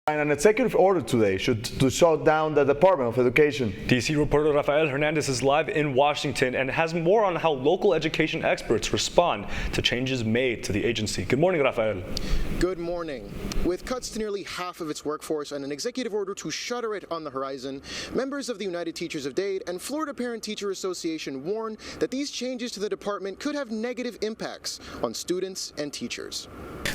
An executive order today to shut down the Department of Education. DC reporter Rafael Hernandez is live in Washington and has more on how local education experts respond to changes made to the agency. Good morning, Rafael. Good morning. With cuts to nearly half of its workforce and an executive order to shutter it on the horizon, members of the United Teachers of Dade and Florida Parent-Teacher Association warn that these changes to the department could have negative impacts on students and teachers.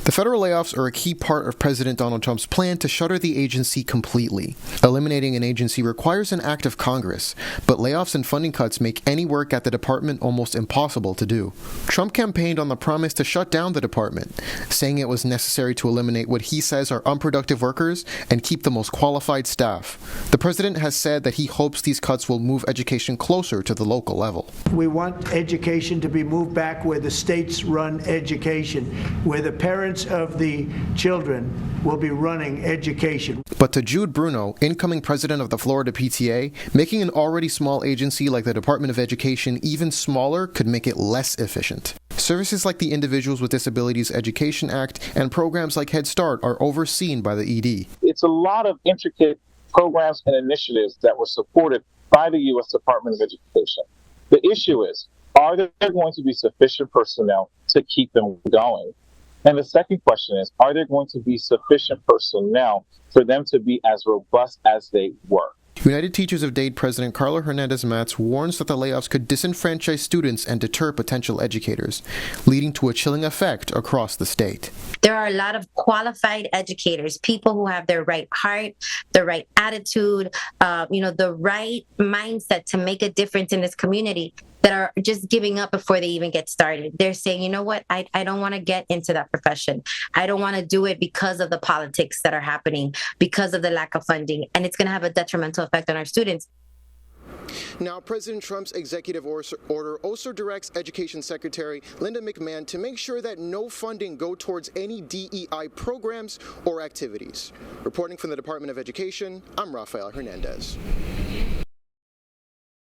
The federal layoffs are a key part of President Donald Trump's plan to shutter the agency completely. Eliminating an agency requires an act of Congress, but layoffs and funding cuts make any work at the department almost impossible to do. Trump campaigned on the promise to shut down the department, saying it was necessary to eliminate what he says are unproductive workers and keep the most qualified staff. The president has said that he hopes these cuts will move education closer to the local level. We want education to be moved back where the states run education, where the parents of the children will be running education. But to Jude Bruno, incoming president of the Florida PTA, making an already small agency like the Department of Education even smaller could make it less efficient. Services like the Individuals with Disabilities Education Act and programs like Head Start are overseen by the ED. It's a lot of intricate programs and initiatives that were supported by the U.S. Department of Education. The issue is, are there going to be sufficient personnel to keep them going? And the second question is, are there going to be sufficient personnel for them to be as robust as they were? United Teachers of Dade President Carla Hernandez-Matz warns that the layoffs could disenfranchise students and deter potential educators, leading to a chilling effect across the state. There are a lot of qualified educators, people who have their right heart, the right attitude, the right mindset to make a difference in this community, that are just giving up before they even get started. They're saying, you know what, I don't want to get into that profession. I don't want to do it because of the politics that are happening, because of the lack of funding, and it's going to have a detrimental effect on our students. Now, President Trump's executive order also directs Education Secretary Linda McMahon to make sure that no funding go towards any DEI programs or activities. Reporting from the Department of Education, I'm Rafael Hernandez.